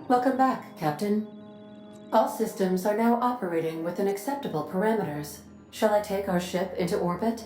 Welcome back, Captain. All systems are now operating within acceptable parameters. Shall I take our ship into orbit?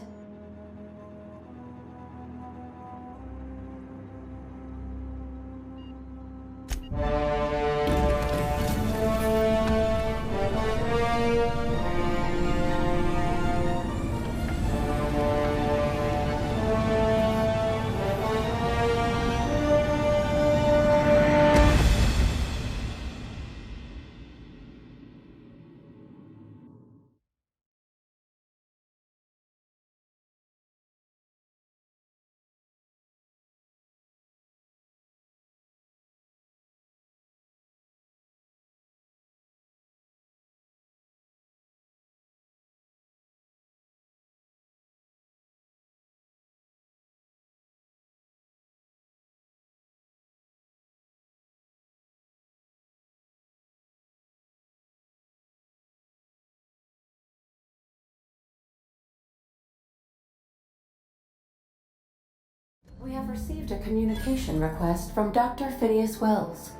We have received a communication request from Dr. Phineas Wells.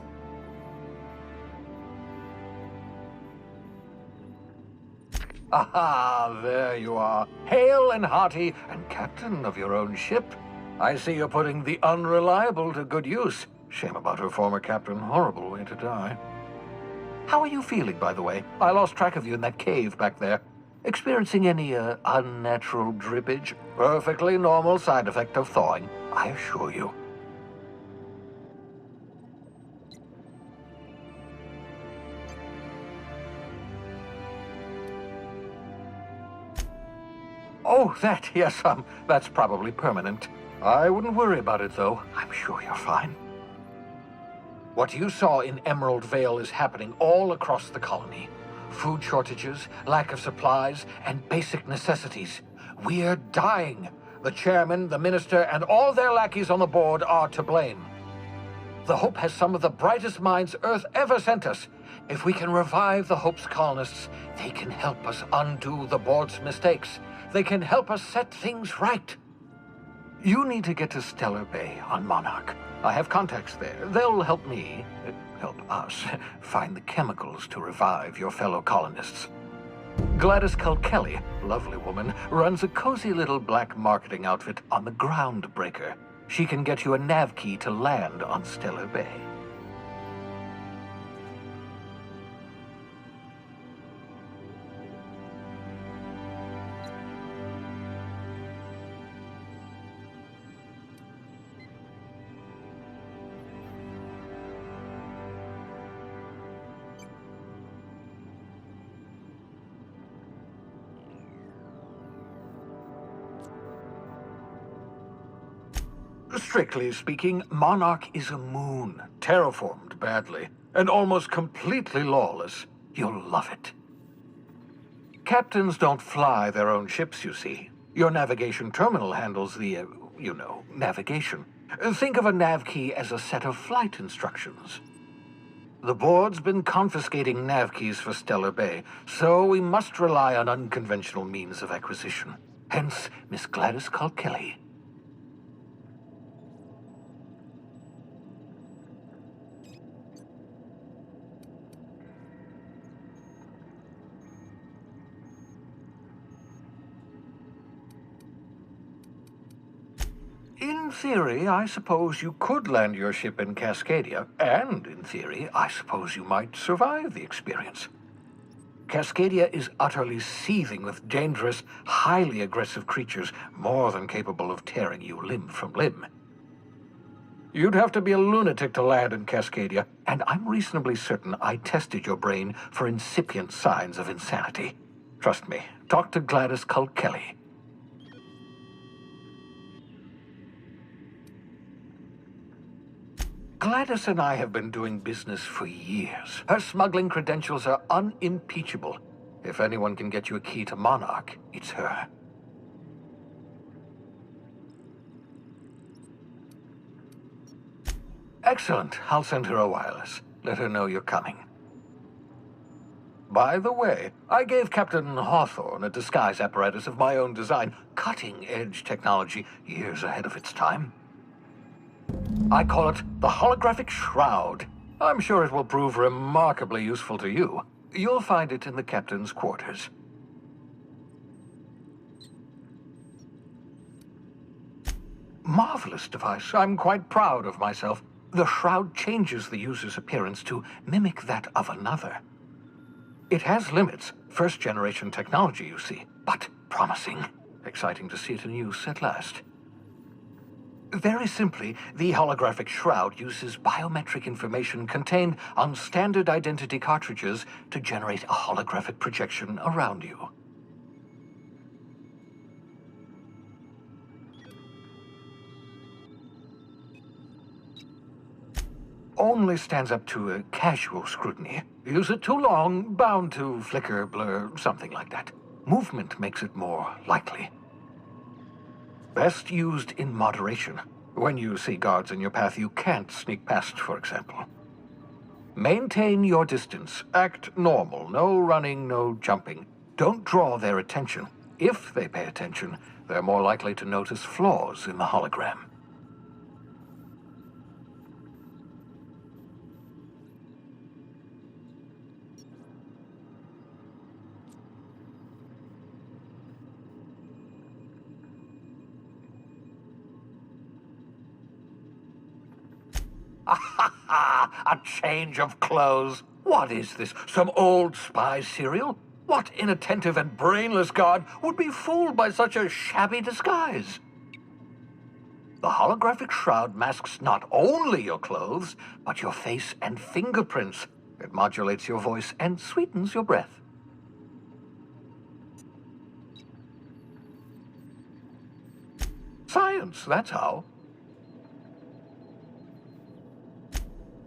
Aha, there you are. Hale and hearty, and captain of your own ship. I see you're putting the unreliable to good use. Shame about her former captain. Horrible way to die. How are you feeling, by the way? I lost track of you in that cave back there. Experiencing any, unnatural drippage? Perfectly normal side effect of thawing, I assure you. Oh, yes, that's probably permanent. I wouldn't worry about it, though. I'm sure you're fine. What you saw in Emerald Vale is happening all across the colony. Food shortages, lack of supplies, and basic necessities. We're dying. The chairman, the minister, and all their lackeys on the board are to blame. The Hope has some of the brightest minds Earth ever sent us. If we can revive the Hope's colonists, they can help us undo the board's mistakes. They can help us set things right. You need to get to Stellar Bay on Monarch. I have contacts there. They'll help me, help us, find the chemicals to revive your fellow colonists. Gladys Culkelly, lovely woman, runs a cozy little black marketing outfit on the Groundbreaker. She can get you a nav key to land on Stellar Bay. Strictly speaking, Monarch is a moon, terraformed badly, and almost completely lawless. You'll love it. Captains don't fly their own ships, you see. Your navigation terminal handles the, navigation. Think of a nav key as a set of flight instructions. The board's been confiscating nav keys for Stellar Bay, so we must rely on unconventional means of acquisition. Hence, Miss Gladys Culkelly. In theory, I suppose you could land your ship in Cascadia, and in theory, I suppose you might survive the experience. Cascadia is utterly seething with dangerous, highly aggressive creatures, more than capable of tearing you limb from limb. You'd have to be a lunatic to land in Cascadia, and I'm reasonably certain I tested your brain for incipient signs of insanity. Trust me, talk to Gladys Culkelly. Gladys and I have been doing business for years. Her smuggling credentials are unimpeachable. If anyone can get you a key to Monarch, it's her. Excellent. I'll send her a wireless. Let her know you're coming. By the way, I gave Captain Hawthorne a disguise apparatus of my own design, cutting-edge technology, years ahead of its time. I call it the Holographic Shroud. I'm sure it will prove remarkably useful to you. You'll find it in the captain's quarters. Marvelous device. I'm quite proud of myself. The shroud changes the user's appearance to mimic that of another. It has limits. First-generation technology, you see, but promising. Exciting to see it in use at last. Very simply, the holographic shroud uses biometric information contained on standard identity cartridges to generate a holographic projection around you. Only stands up to a casual scrutiny. Use it too long, bound to flicker, blur, something like that. Movement makes it more likely. Best used in moderation. When you see guards in your path you can't sneak past, for example. Maintain your distance. Act normal. No running, no jumping. Don't draw their attention. If they pay attention, they're more likely to notice flaws in the hologram. A change of clothes. What is this? Some old spy serial? What inattentive and brainless guard would be fooled by such a shabby disguise? The holographic shroud masks not only your clothes, but your face and fingerprints. It modulates your voice and sweetens your breath. Science, that's how.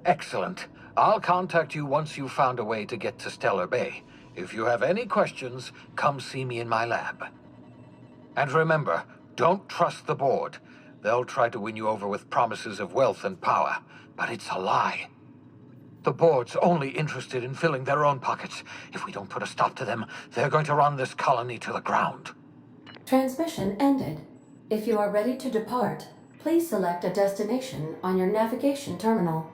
Excellent. I'll contact you once you've found a way to get to Stellar Bay. If you have any questions, come see me in my lab. And remember, don't trust the board. They'll try to win you over with promises of wealth and power, but it's a lie. The board's only interested in filling their own pockets. If we don't put a stop to them, they're going to run this colony to the ground. Transmission ended. If you are ready to depart, please select a destination on your navigation terminal.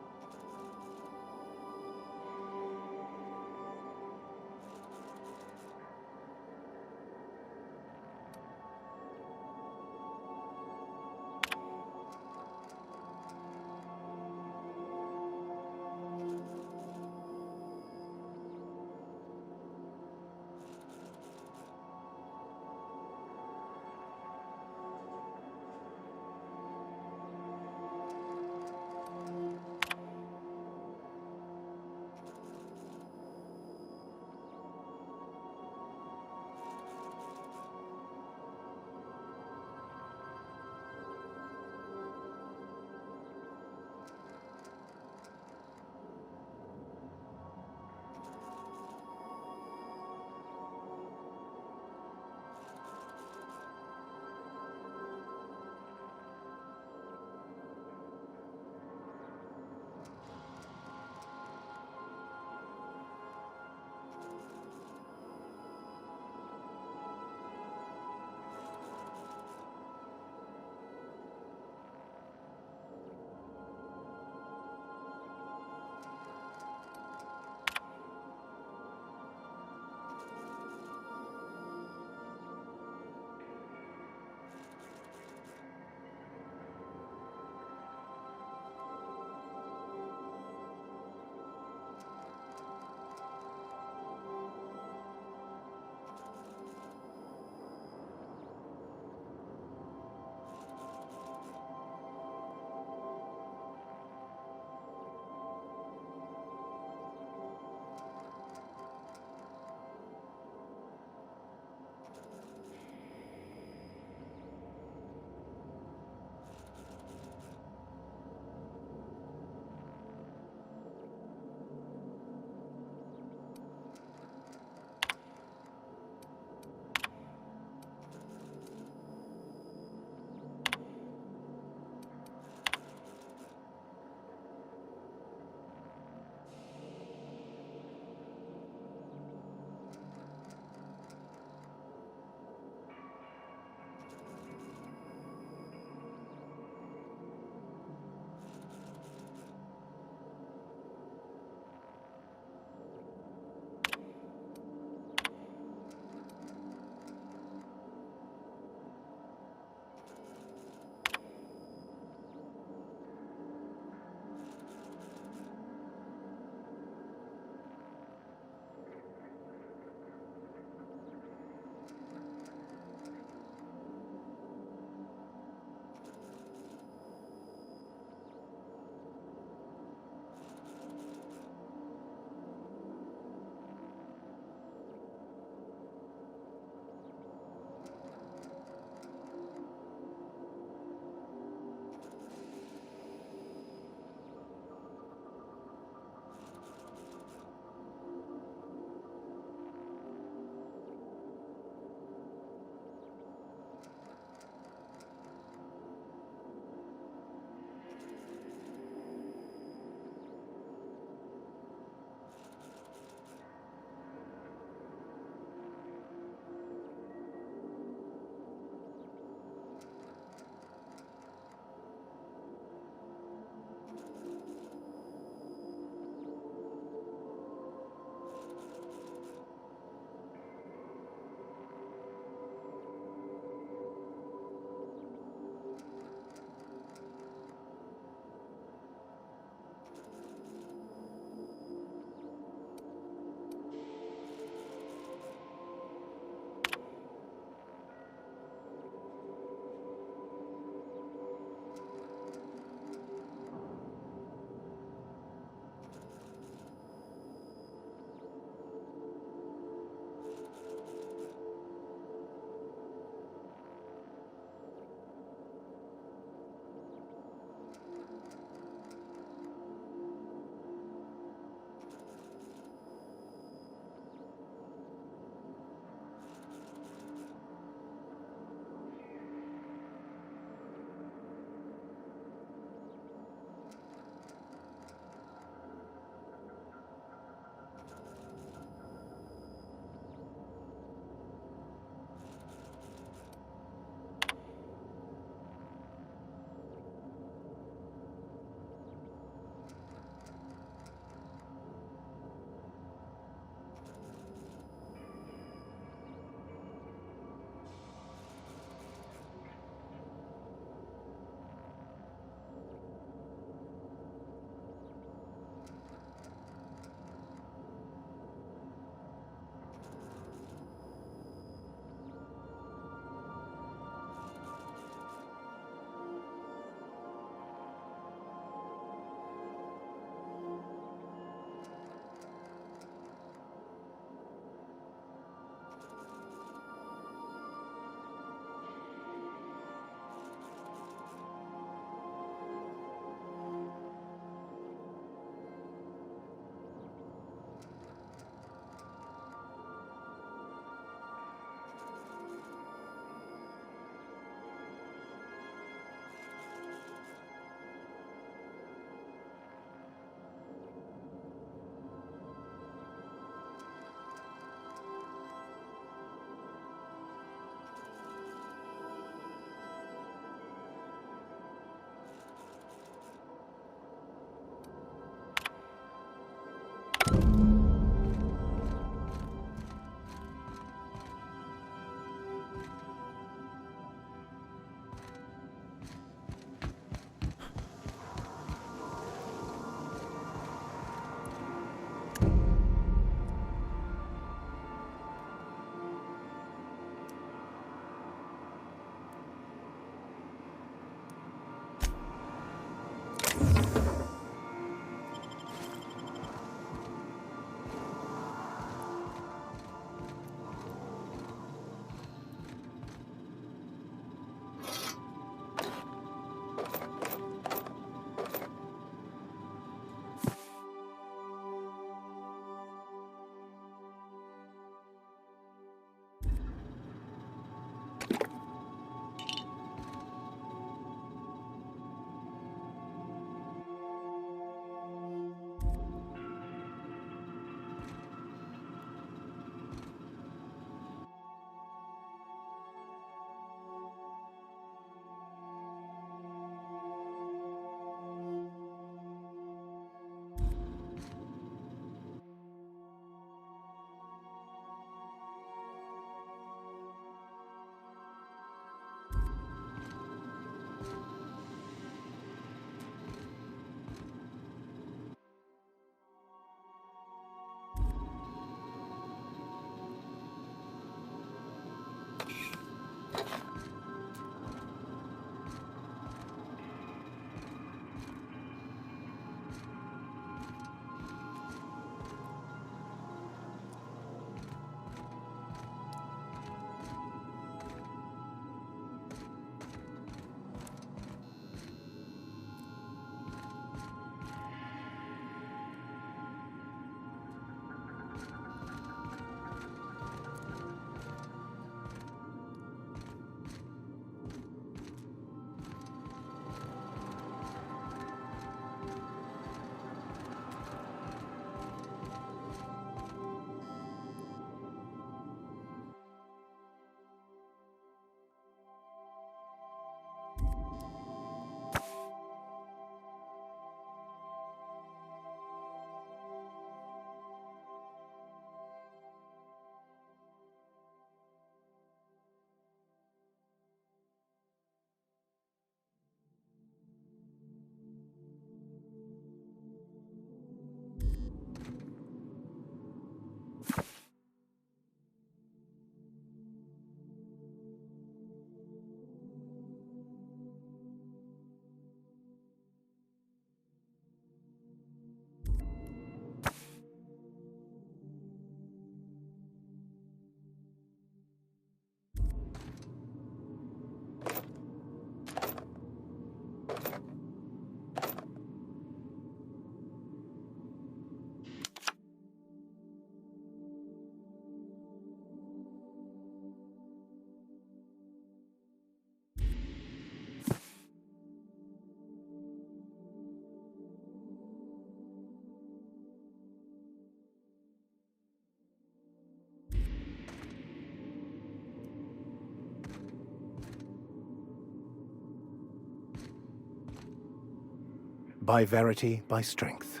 by verity, by strength.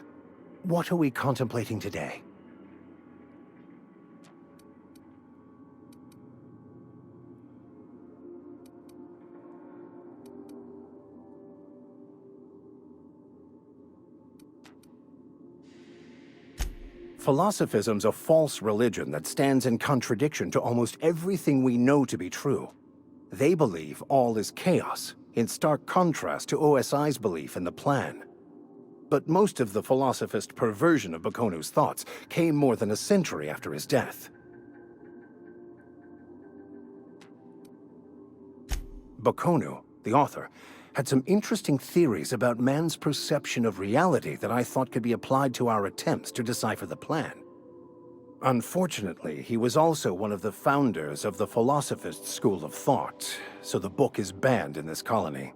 What are we contemplating today? Philosophism's a false religion that stands in contradiction to almost everything we know to be true. They believe all is chaos, in stark contrast to OSI's belief in the plan. But most of the philosophist perversion of Bakonu's thoughts came more than a century after his death. Bakonu, the author, had some interesting theories about man's perception of reality that I thought could be applied to our attempts to decipher the plan. Unfortunately, he was also one of the founders of the Philosophist school of thought, so the book is banned in this colony.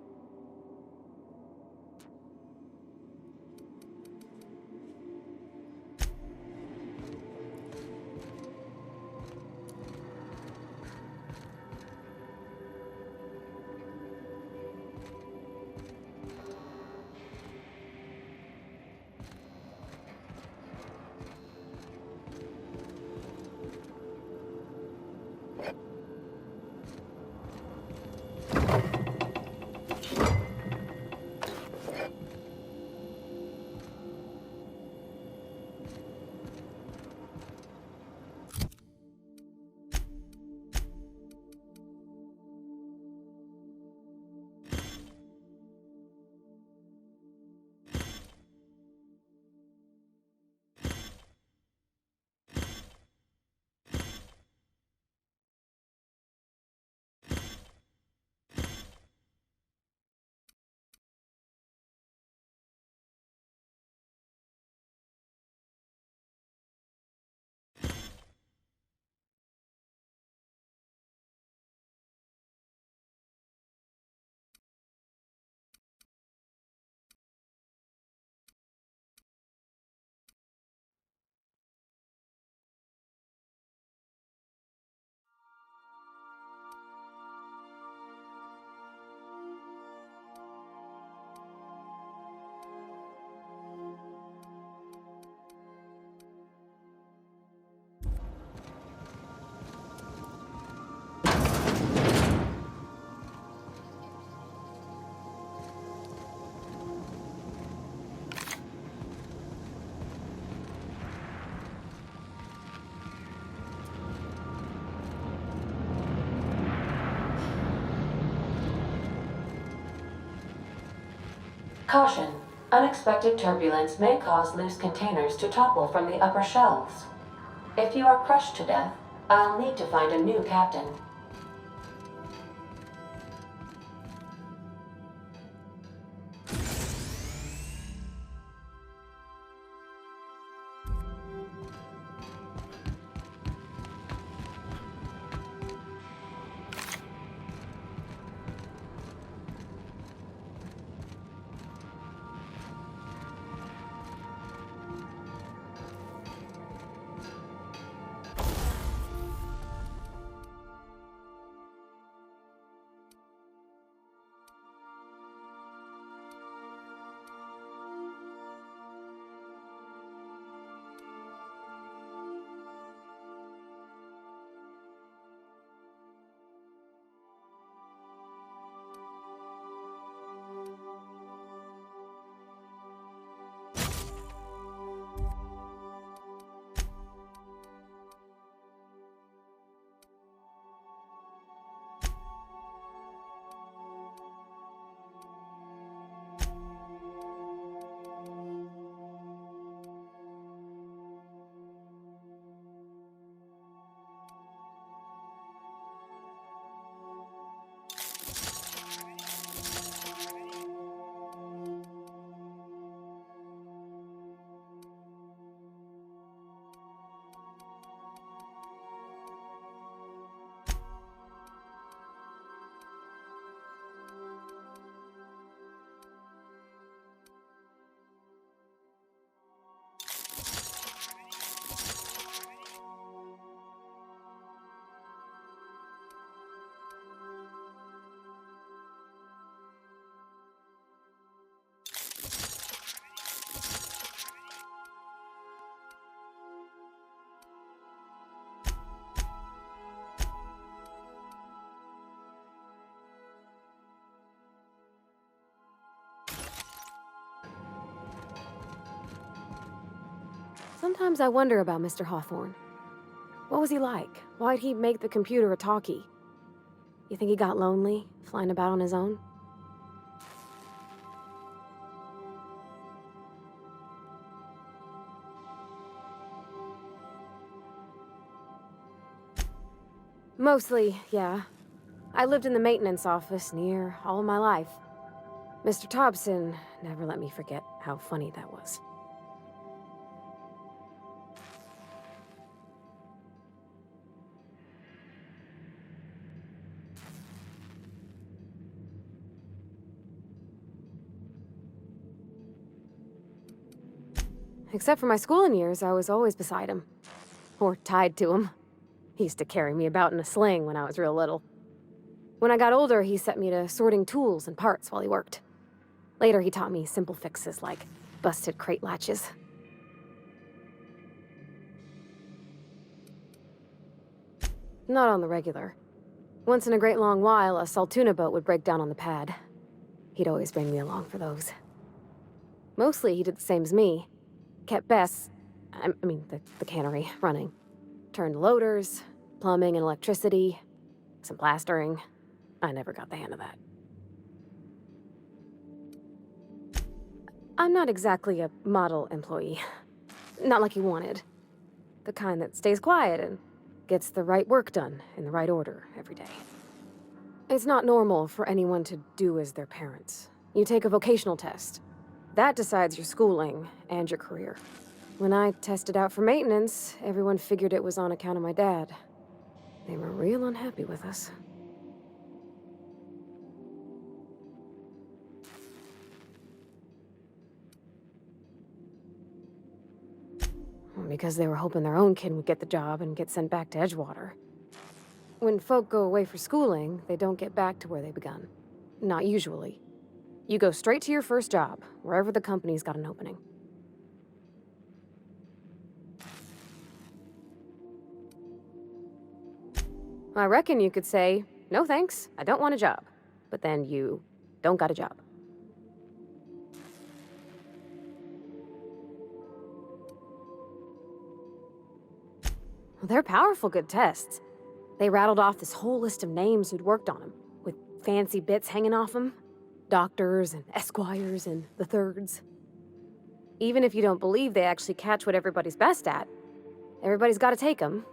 Caution. Unexpected turbulence may cause loose containers to topple from the upper shelves. If you are crushed to death, I'll need to find a new captain. Sometimes I wonder about Mr. Hawthorne. What was he like? Why'd he make the computer a talkie? You think he got lonely, flying about on his own? Mostly, yeah. I lived in the maintenance office near all of my life. Mr. Thompson never let me forget how funny that was. Except for my schooling years, I was always beside him. Or tied to him. He used to carry me about in a sling when I was real little. When I got older, he set me to sorting tools and parts while he worked. Later, he taught me simple fixes like busted crate latches. Not on the regular. Once in a great long while, a Saltuna boat would break down on the pad. He'd always bring me along for those. Mostly, he did the same as me. Kept Bess, the cannery, running. Turned loaders, plumbing and electricity, some plastering. I never got the hang of that. I'm not exactly a model employee. Not like you wanted. The kind that stays quiet and gets the right work done in the right order every day. It's not normal for anyone to do as their parents. You take a vocational test. That decides your schooling and your career. When I tested out for maintenance, everyone figured it was on account of my dad. They were real unhappy with us. Because they were hoping their own kid would get the job and get sent back to Edgewater. When folk go away for schooling, they don't get back to where they begun. Not usually. You go straight to your first job, wherever the company's got an opening. I reckon you could say, no thanks, I don't want a job. But then you don't got a job. Well, they're powerful good tests. They rattled off this whole list of names who'd worked on them, with fancy bits hanging off them. Doctors and esquires and the thirds. Even if you don't believe they actually catch what everybody's best at, everybody's got to take them.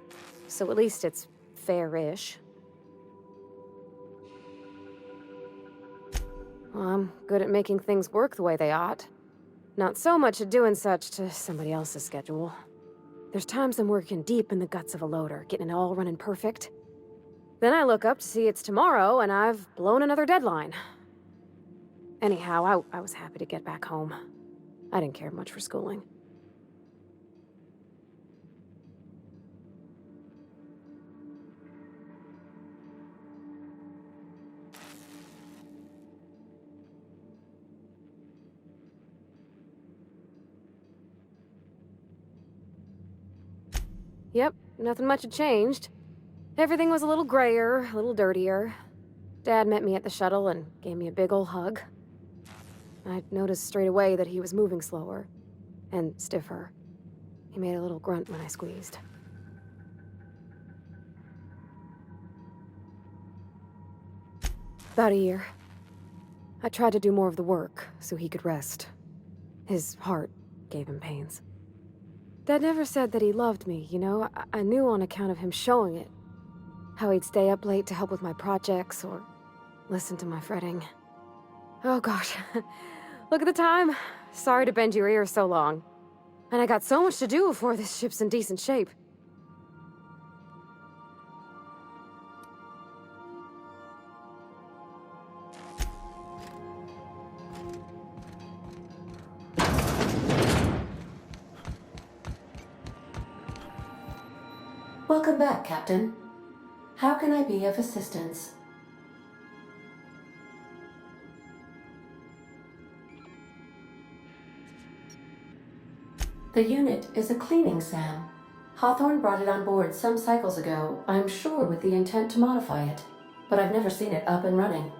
So at least it's fair-ish. Well, I'm good at making things work the way they ought. Not so much at doing such to somebody else's schedule. There's times I'm working deep in the guts of a loader, getting it all running perfect. Then I look up to see it's tomorrow, and I've blown another deadline. Anyhow, I was happy to get back home. I didn't care much for schooling. Yep, nothing much had changed. Everything was a little grayer, a little dirtier. Dad met me at the shuttle and gave me a big ol' hug. I noticed straight away that he was moving slower and stiffer. He made a little grunt when I squeezed. About a year. I tried to do more of the work so he could rest. His heart gave him pains. Dad never said that he loved me, you know? I knew on account of him showing it. How he'd stay up late to help with my projects or listen to my fretting. Oh gosh, look at the time. Sorry to bend your ears so long. And I got so much to do before this ship's in decent shape. Welcome back, Captain. How can I be of assistance? The unit is a cleaning SAM. Hawthorne brought it on board some cycles ago, I'm sure with the intent to modify it, but I've never seen it up and running.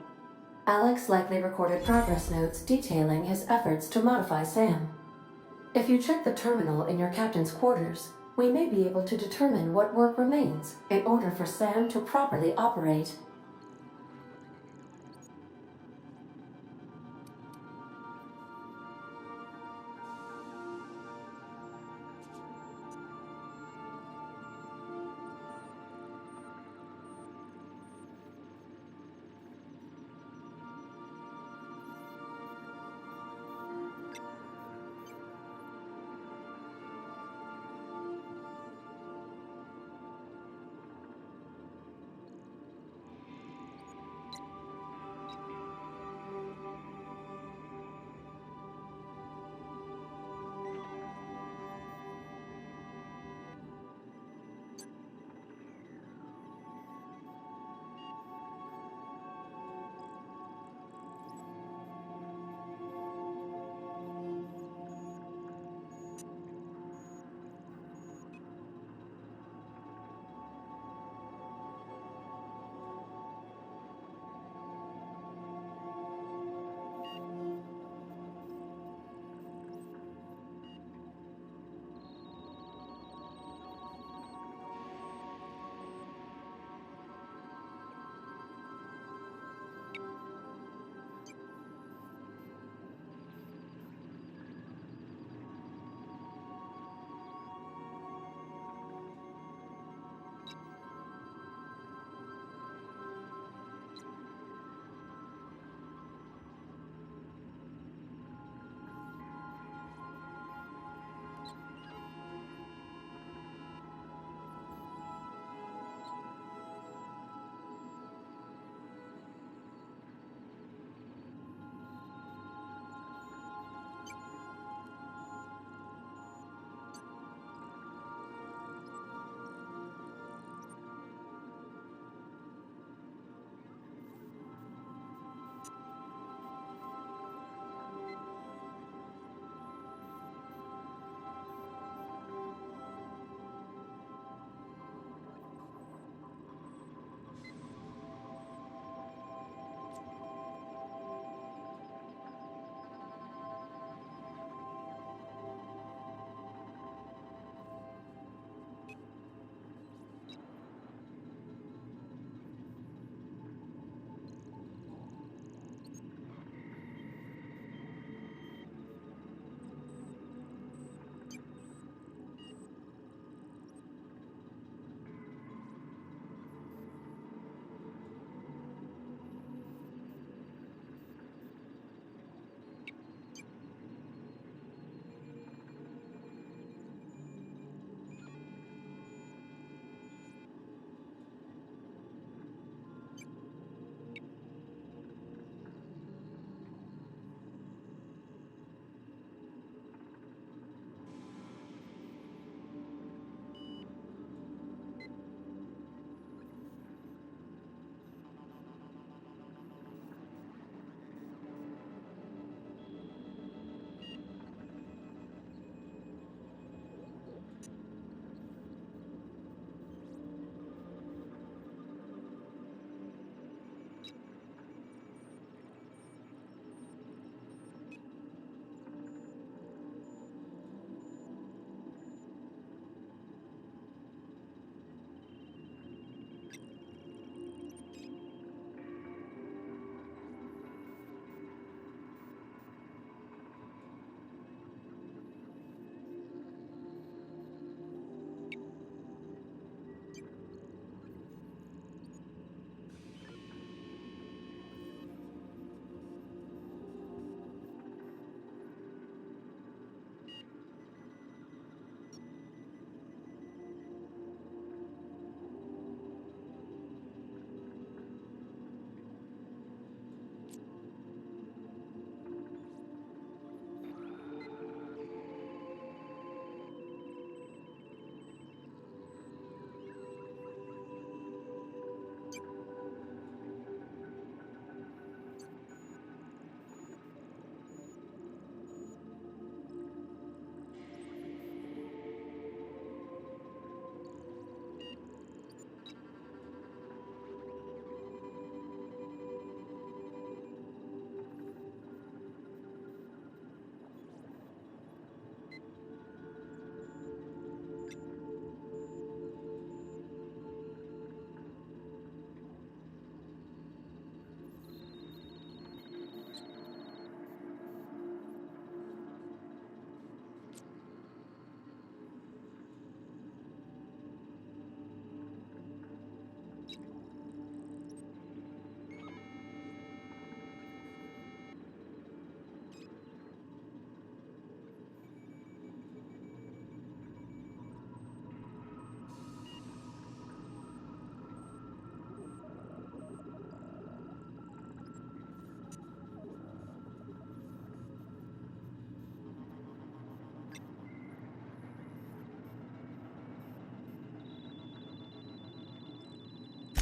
Alex likely recorded progress notes detailing his efforts to modify SAM. If you check the terminal in your captain's quarters, we may be able to determine what work remains in order for SAM to properly operate.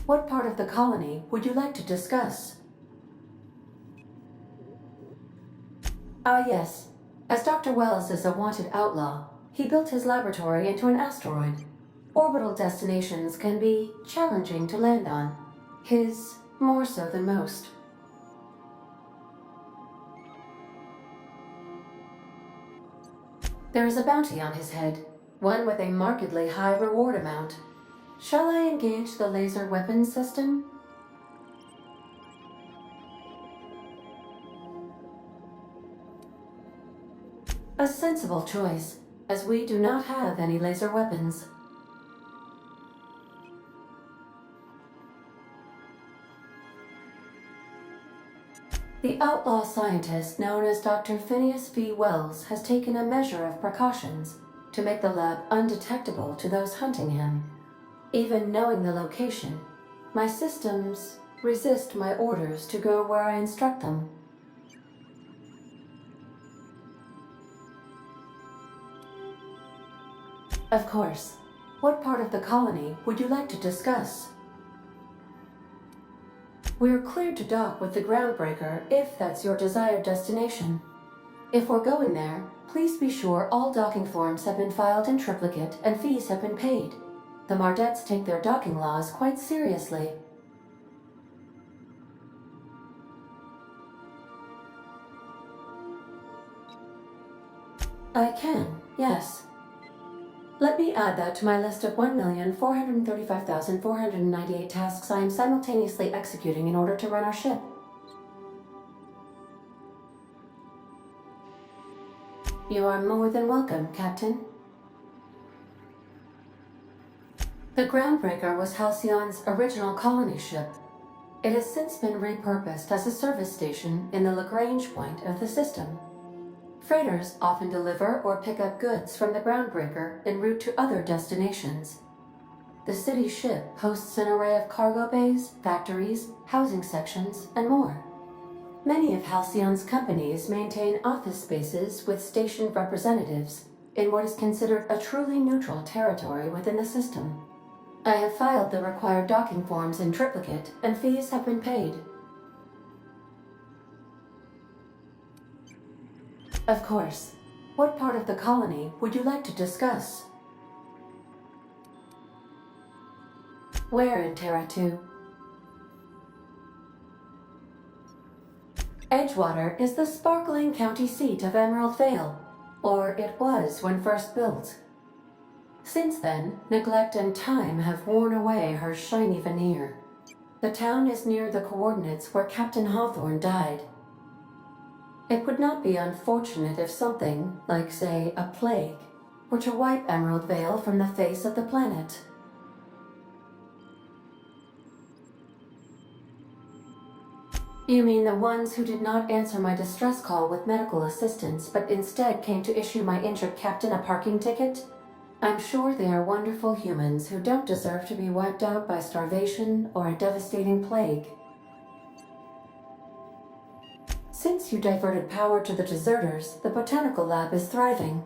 What part of the colony would you like to discuss? Ah, yes. As Dr. Wells is a wanted outlaw, he built his laboratory into an asteroid. Orbital destinations can be challenging to land on. His more so than most. There is a bounty on his head, one with a markedly high reward amount. Shall I engage the laser weapons system? A sensible choice, as we do not have any laser weapons. The outlaw scientist known as Dr. Phineas V. Wells has taken a measure of precautions to make the lab undetectable to those hunting him. Even knowing the location, my systems resist my orders to go where I instruct them. Of course. What part of the colony would you like to discuss? We're cleared to dock with the Groundbreaker if that's your desired destination. If we're going there, please be sure all docking forms have been filed in triplicate and fees have been paid. The Mardettes take their docking laws quite seriously. I can, yes. Let me add that to my list of 1,435,498 tasks I am simultaneously executing in order to run our ship. You are more than welcome, Captain. The Groundbreaker was Halcyon's original colony ship. It has since been repurposed as a service station in the Lagrange point of the system. Freighters often deliver or pick up goods from the Groundbreaker en route to other destinations. The city ship hosts an array of cargo bays, factories, housing sections, and more. Many of Halcyon's companies maintain office spaces with stationed representatives in what is considered a truly neutral territory within the system. I have filed the required docking forms in triplicate, and fees have been paid. Of course. What part of the colony would you like to discuss? Where in Terra 2? Edgewater is the sparkling county seat of Emerald Vale, or it was when first built. Since then, neglect and time have worn away her shiny veneer. The town is near the coordinates where Captain Hawthorne died. It would not be unfortunate if something, like say, a plague, were to wipe Emerald Vale from the face of the planet. You mean the ones who did not answer my distress call with medical assistance, but instead came to issue my injured captain a parking ticket? I'm sure they are wonderful humans who don't deserve to be wiped out by starvation or a devastating plague. Since you diverted power to the deserters, the botanical lab is thriving.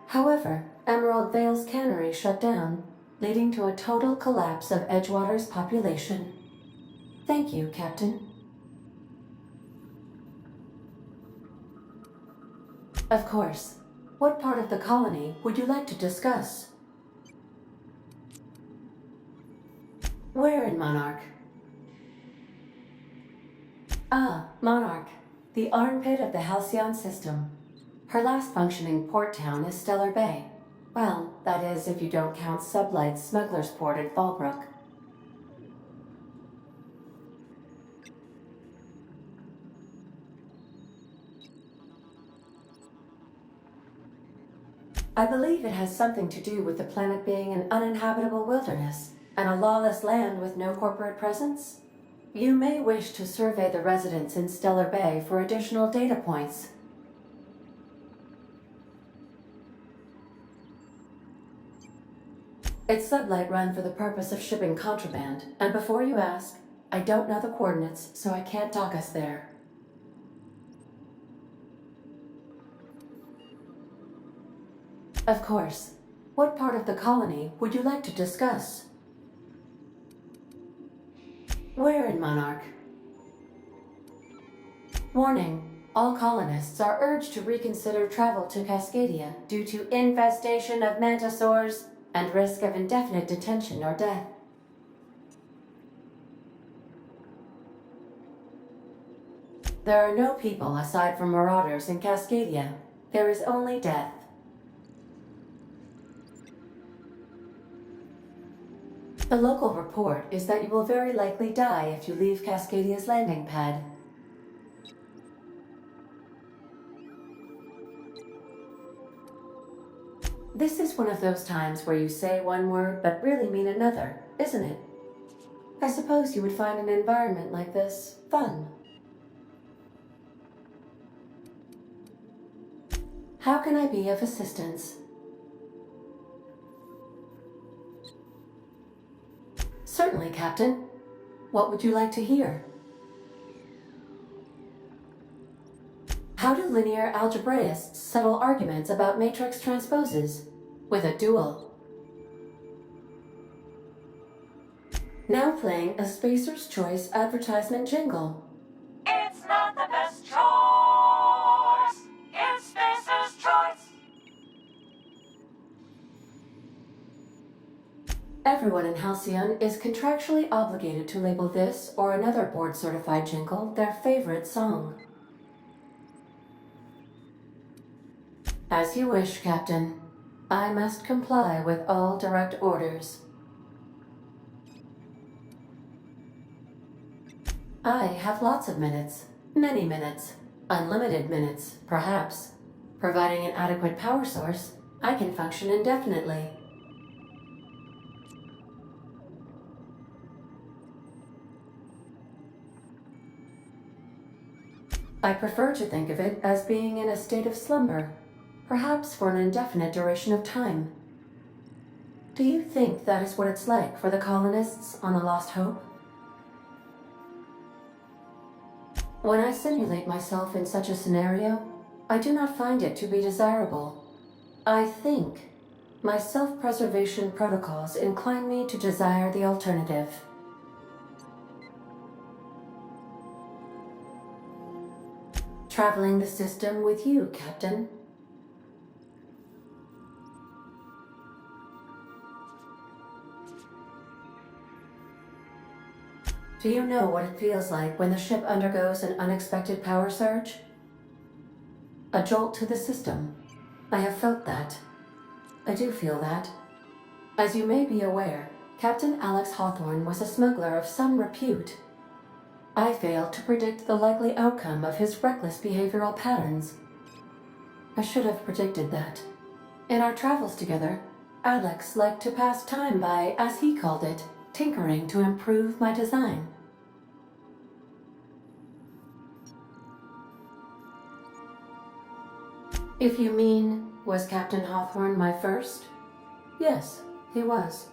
However, Emerald Vale's cannery shut down, leading to a total collapse of Edgewater's population. Thank you, Captain. Of course. What part of the colony would you like to discuss? Where in Monarch? Ah, Monarch. The armpit of the Halcyon system. Her last functioning port town is Stellar Bay. Well, that is if you don't count Sublight's Smuggler's Port in Fallbrook. I believe it has something to do with the planet being an uninhabitable wilderness and a lawless land with no corporate presence. You may wish to survey the residents in Stellar Bay for additional data points. It's Sublight run for the purpose of shipping contraband, and before you ask, I don't know the coordinates, so I can't dock us there. Of course. What part of the colony would you like to discuss? Where in Monarch? Warning. All colonists are urged to reconsider travel to Cascadia due to infestation of mantisaurs and risk of indefinite detention or death. There are no people aside from marauders in Cascadia. There is only death. The local report is that you will very likely die if you leave Cascadia's landing pad. This is one of those times where you say one word but really mean another, isn't it? I suppose you would find an environment like this fun. How can I be of assistance? Certainly, Captain. What would you like to hear? How do linear algebraists settle arguments about matrix transposes? With a duel. Now playing a Spacer's Choice advertisement jingle. It's not the best choice. It's Spacer's Choice. Everyone in Halcyon is contractually obligated to label this or another board-certified jingle their favorite song. As you wish, Captain. I must comply with all direct orders. I have lots of minutes. Many minutes. Unlimited minutes, perhaps. Providing an adequate power source, I can function indefinitely. I prefer to think of it as being in a state of slumber. Perhaps for an indefinite duration of time. Do you think that is what it's like for the colonists on the Lost Hope? When I simulate myself in such a scenario, I do not find it to be desirable. I think my self-preservation protocols incline me to desire the alternative. Traveling the system with you, Captain. Do you know what it feels like when the ship undergoes an unexpected power surge? A jolt to the system. I have felt that. I do feel that. As you may be aware, Captain Alex Hawthorne was a smuggler of some repute. I failed to predict the likely outcome of his reckless behavioral patterns. I should have predicted that. In our travels together, Alex liked to pass time by, as he called it, tinkering to improve my design. If you mean, was Captain Hawthorne my first? Yes, he was.